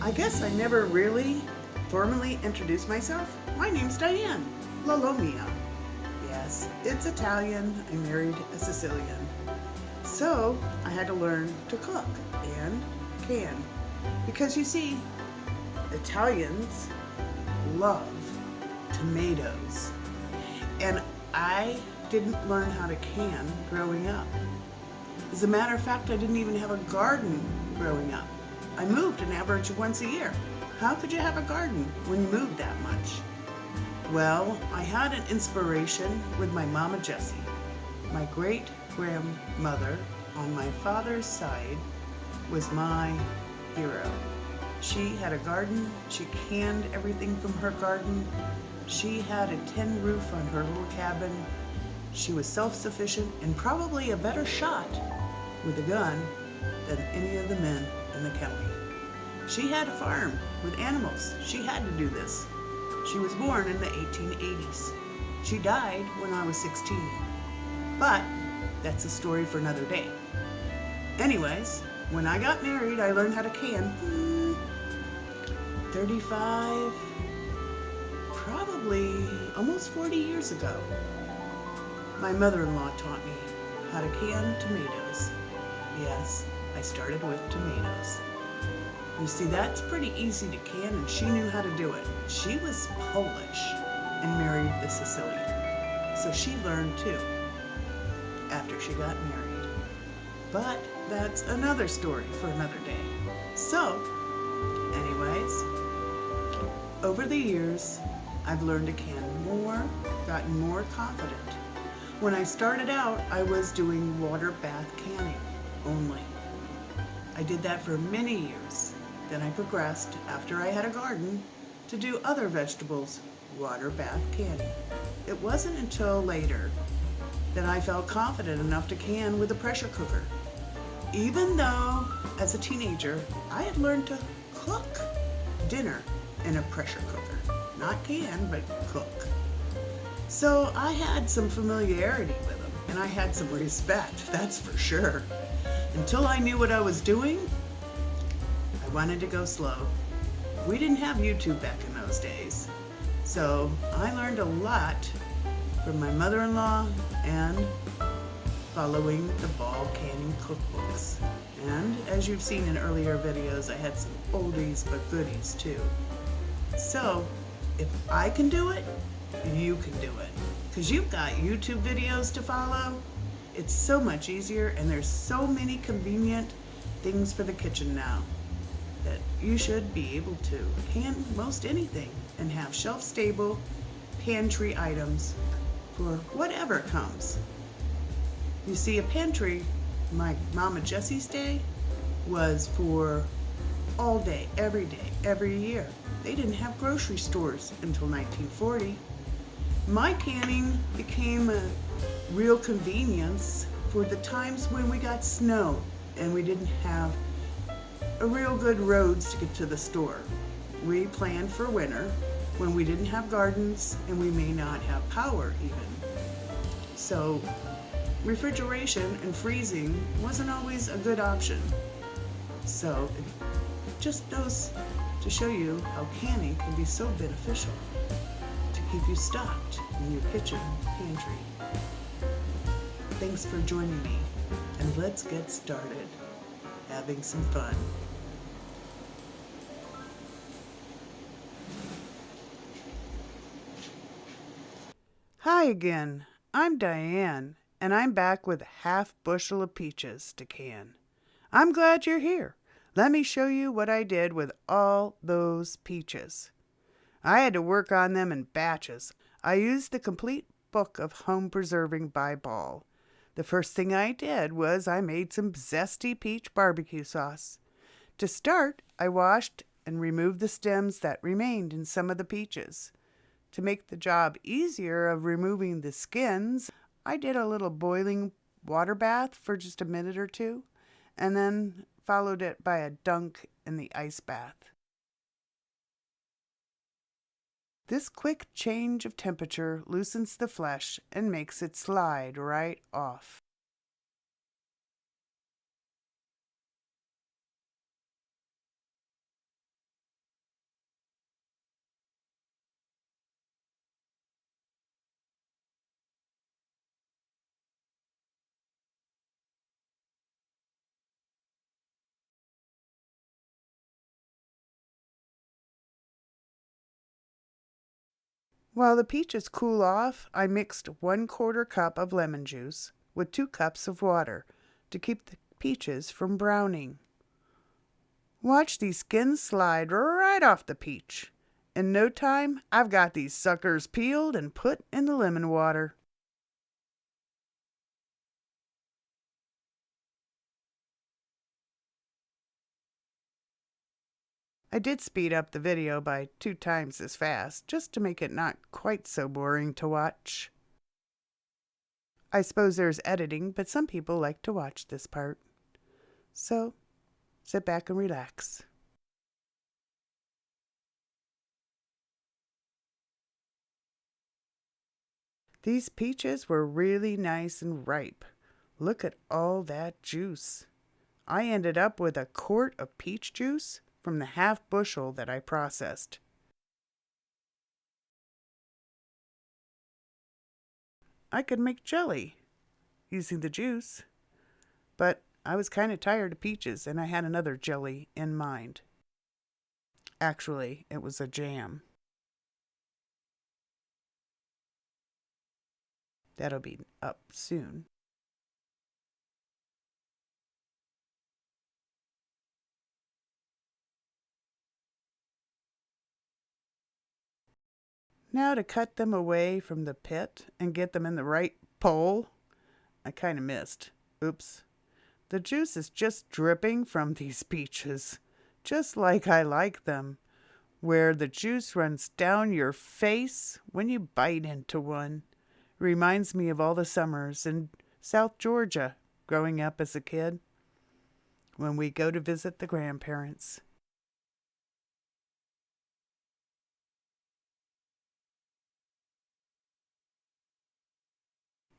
I guess I never really formally introduced myself. My name's Diane. La Mia. Yes, it's Italian. I married a Sicilian. So I had to learn to cook and can. Because you see, Italians love tomatoes. And I didn't learn how to can growing up. As a matter of fact, I didn't even have a garden growing up. I moved an average of once a year. How could you have a garden when you moved that much? Well, I had an inspiration with my Mama Jessie. My great-grandmother on my father's side was my hero. She had a garden. She canned everything from her garden. She had a tin roof on her little cabin. She was self-sufficient and probably a better shot with a gun than any of the men in the county. She had a farm with animals. She had to do this. She was born in the 1880s. She died when I was 16. But that's a story for another day. Anyways, when I got married, I learned how to can 35, probably almost 40 years ago. My mother-in-law taught me how to can tomatoes. Yes, I started with tomatoes. You see, that's pretty easy to can, and she knew how to do it. She was Polish and married a Sicilian, so she learned too after she got married. But that's another story for another day. So, anyways, over the years, I've learned to can more, gotten more confident. When I started out, I was doing water bath canning only. I did that for many years. Then I progressed, after I had a garden, to do other vegetables, water bath canning. It wasn't until later that I felt confident enough to can with a pressure cooker. Even though, as a teenager, I had learned to cook dinner in a pressure cooker. Not can, but cook. So I had some familiarity with them, and I had some respect, that's for sure. Until I knew what I was doing, I wanted to go slow. We didn't have YouTube back in those days. So I learned a lot from my mother-in-law and following the ball canning cookbooks. And as you've seen in earlier videos, I had some oldies but goodies too. So if I can do it, you can do it. Because you've got YouTube videos to follow. It's so much easier, and there's so many convenient things for the kitchen now that you should be able to can most anything and have shelf-stable pantry items for whatever comes. You see, a pantry, my Mama Jessie's day, was for all day, every year. They didn't have grocery stores until 1940. My canning became a real convenience for the times when we got snow and we didn't have a real good roads to get to the store. We planned for winter when we didn't have gardens and we may not have power even. So refrigeration and freezing wasn't always a good option. So it just goes to show you how canning can be so beneficial to keep you stocked in your kitchen pantry. Thanks for joining me, and let's get started having some fun. Hi again, I'm Diane, and I'm back with a half bushel of peaches to can. I'm glad you're here. Let me show you what I did with all those peaches. I had to work on them in batches. I used the complete book of home preserving by Ball. The first thing I did was I made some zesty peach barbecue sauce. To start, I washed and removed the stems that remained in some of the peaches. To make the job easier of removing the skins, I did a little boiling water bath for just a minute or two, and then followed it by a dunk in the ice bath. This quick change of temperature loosens the flesh and makes it slide right off. While the peaches cool off, I mixed 1/4 cup of lemon juice with 2 cups of water to keep the peaches from browning. Watch these skins slide right off the peach. In no time, I've got these suckers peeled and put in the lemon water. I did speed up the video by 2 times as fast, just to make it not quite so boring to watch. I suppose there's editing, but some people like to watch this part. So, sit back and relax. These peaches were really nice and ripe. Look at all that juice. I ended up with a quart of peach juice from the half bushel that I processed. I could make jelly using the juice, but I was kind of tired of peaches and I had another jelly in mind. Actually, it was a jam. That'll be up soon. Now to cut them away from the pit and get them in the right bowl. I kind of missed. Oops. The juice is just dripping from these peaches, just like I like them, where the juice runs down your face when you bite into one. Reminds me of all the summers in South Georgia growing up as a kid when we go to visit the grandparents.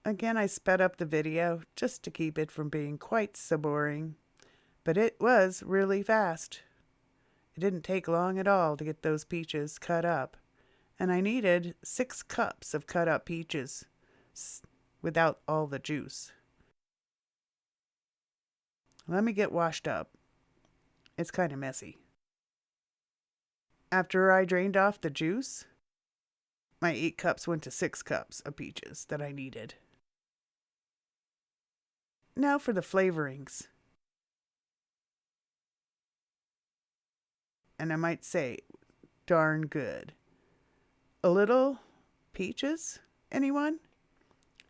Again, I sped up the video just to keep it from being quite so boring, but it was really fast. It didn't take long at all to get those peaches cut up, and I needed 6 cups of cut up peaches without all the juice. Let me get washed up. It's kind of messy. After I drained off the juice, my 8 cups went to 6 cups of peaches that I needed. Now for the flavorings. And I might say, darn good. A little peaches, anyone?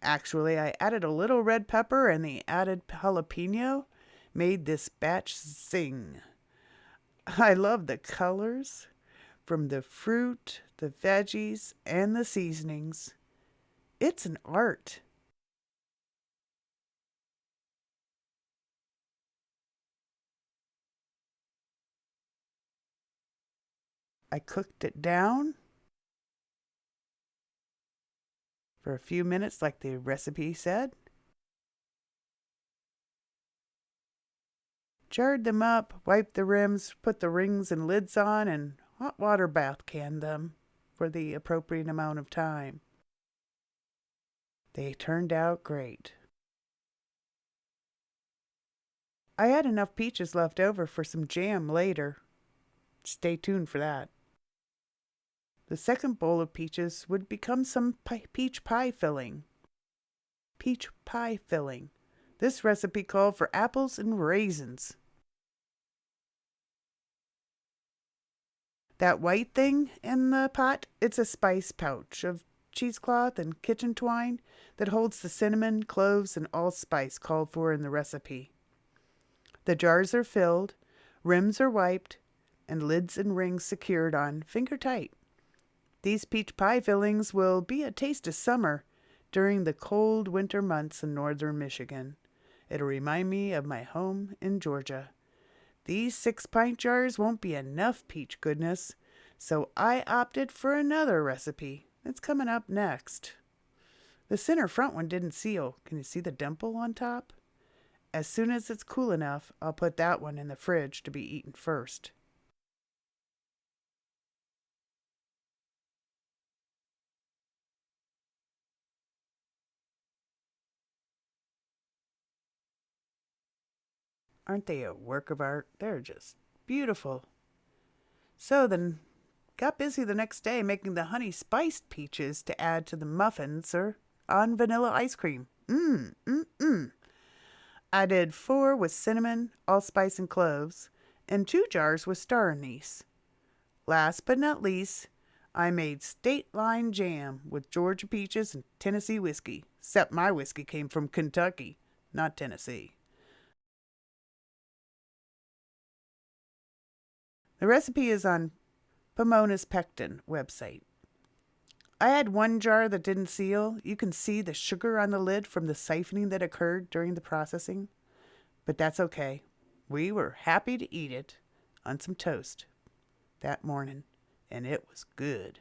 Actually, I added a little red pepper and the added jalapeno made this batch sing. I love the colors from the fruit, the veggies, and the seasonings. It's an art. I cooked it down for a few minutes like the recipe said. Jarred them up, wiped the rims, put the rings and lids on, and hot water bath canned them for the appropriate amount of time. They turned out great. I had enough peaches left over for some jam later. Stay tuned for that. The second bowl of peaches would become some peach pie filling. Peach pie filling. This recipe called for apples and raisins. That white thing in the pot, it's a spice pouch of cheesecloth and kitchen twine that holds the cinnamon, cloves, and allspice called for in the recipe. The jars are filled, rims are wiped, and lids and rings secured on finger tight. These peach pie fillings will be a taste of summer during the cold winter months in northern Michigan. It'll remind me of my home in Georgia. These 6-pint jars won't be enough peach goodness, so I opted for another recipe. It's coming up next. The center front one didn't seal. Can you see the dimple on top? As soon as it's cool enough, I'll put that one in the fridge to be eaten first. Aren't they a work of art? They're just beautiful. So the got busy the next day making the honey spiced peaches to add to the muffins or on vanilla ice cream. I did 4 with cinnamon, allspice, and cloves, and 2 jars with star anise. Last but not least, I made state line jam with Georgia peaches and Tennessee whiskey, except my whiskey came from Kentucky, not Tennessee. The recipe is on Pomona's Pectin website. I had 1 jar that didn't seal. You can see the sugar on the lid from the siphoning that occurred during the processing. But that's okay. We were happy to eat it on some toast that morning, and it was good.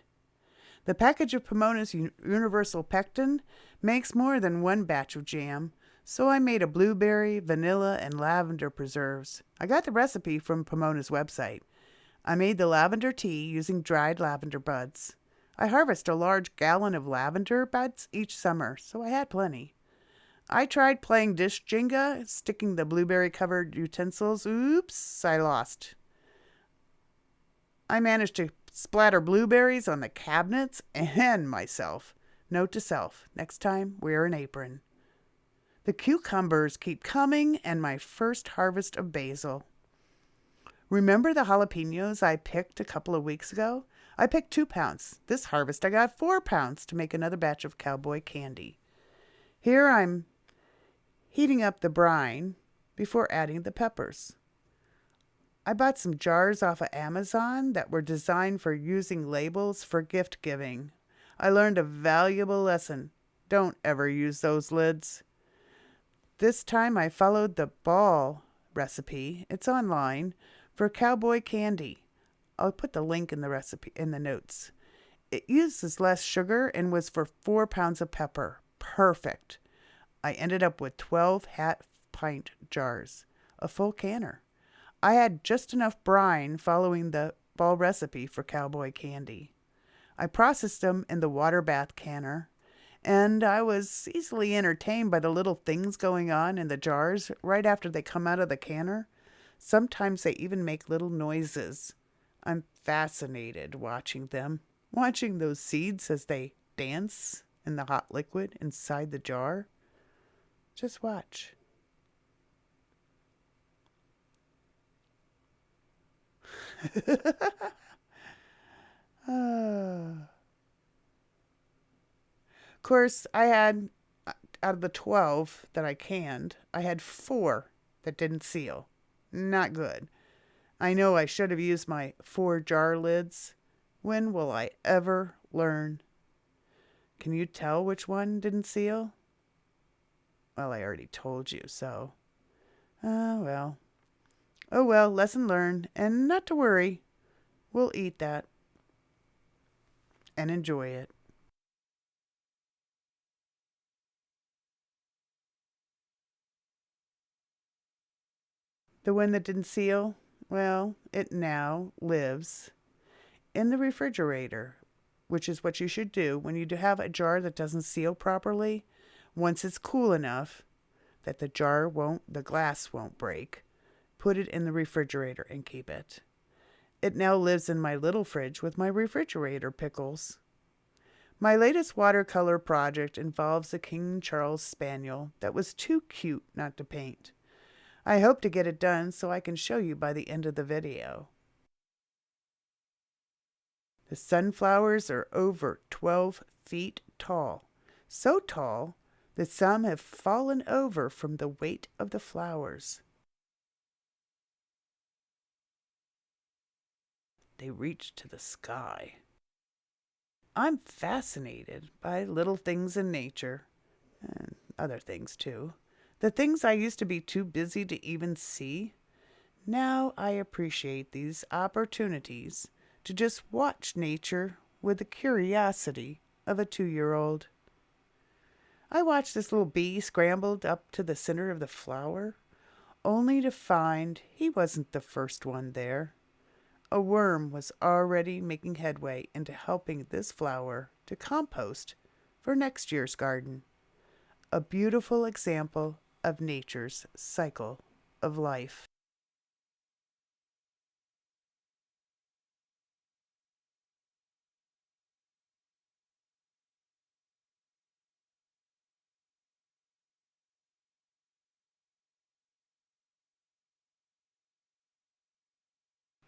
The package of Pomona's Universal Pectin makes more than 1 batch of jam, so I made a blueberry, vanilla, and lavender preserves. I got the recipe from Pomona's website. I made the lavender tea using dried lavender buds. I harvest a large gallon of lavender buds each summer, so I had plenty. I tried playing dish Jenga, sticking the blueberry-covered utensils. Oops, I lost. I managed to splatter blueberries on the cabinets and myself. Note to self, next time, wear an apron. The cucumbers keep coming, and my first harvest of basil. Remember the jalapenos I picked a couple of weeks ago? I picked 2 pounds. This harvest I got 4 pounds to make another batch of cowboy candy. Here I'm heating up the brine before adding the peppers. I bought some jars off of Amazon that were designed for using labels for gift giving. I learned a valuable lesson. Don't ever use those lids. This time I followed the ball recipe. It's online for cowboy candy. I'll put the link in the recipe in the notes. It uses less sugar and was for 4 pounds of pepper. Perfect. I ended up with 12 half-pint jars, a full canner. I had just enough brine following the ball recipe for cowboy candy. I processed them in the water bath canner, and I was easily entertained by the little things going on in the jars right after they come out of the canner. Sometimes they even make little noises. I'm fascinated watching them, watching those seeds as they dance in the hot liquid inside the jar. Just watch. Of course, I had, out of the 12 that I canned, I had 4 that didn't seal. Not good. I know I should have used my 4 jar lids. When will I ever learn? Can you tell which one didn't seal? Well, I already told you, so. Oh, well. Oh, well, lesson learned. And not to worry. We'll eat that. And enjoy it. The one that didn't seal, well, it now lives in the refrigerator, which is what you should do when you do have a jar that doesn't seal properly. Once it's cool enough that the glass won't break, put it in the refrigerator and keep it. It now lives in my little fridge with my refrigerator pickles. My latest watercolor project involves a King Charles Spaniel that was too cute not to paint. I hope to get it done so I can show you by the end of the video. The sunflowers are over 12 feet tall, so tall that some have fallen over from the weight of the flowers. They reach to the sky. I'm fascinated by little things in nature, and other things too. The things I used to be too busy to even see. Now I appreciate these opportunities to just watch nature with the curiosity of a 2-year-old. I watched this little bee scrambled up to the center of the flower, only to find he wasn't the first one there. A worm was already making headway into helping this flower to compost for next year's garden. A beautiful example of nature's cycle of life.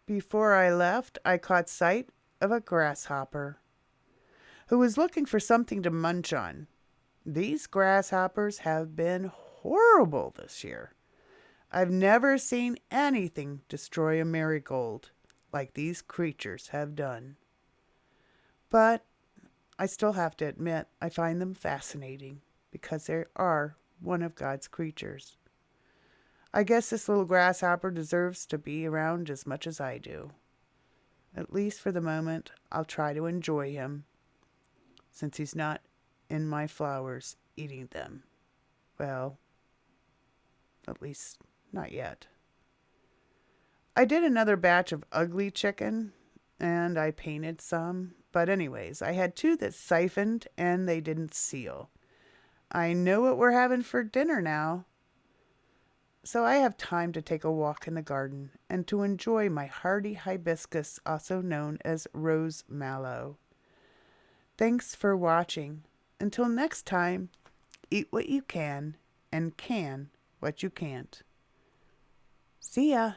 Before I left, I caught sight of a grasshopper who was looking for something to munch on. These grasshoppers have been horrible this year. I've never seen anything destroy a marigold like these creatures have done. But I still have to admit I find them fascinating because they are one of God's creatures. I guess this little grasshopper deserves to be around as much as I do. At least for the moment, I'll try to enjoy him, since he's not in my flowers eating them. Well, at least not yet. I did another batch of ugly chicken, and I painted some. But anyways, I had 2 that siphoned, and they didn't seal. I know what we're having for dinner now. So I have time to take a walk in the garden and to enjoy my hardy hibiscus, also known as rose mallow. Thanks for watching. Until next time, eat what you can and can what you can't. See ya.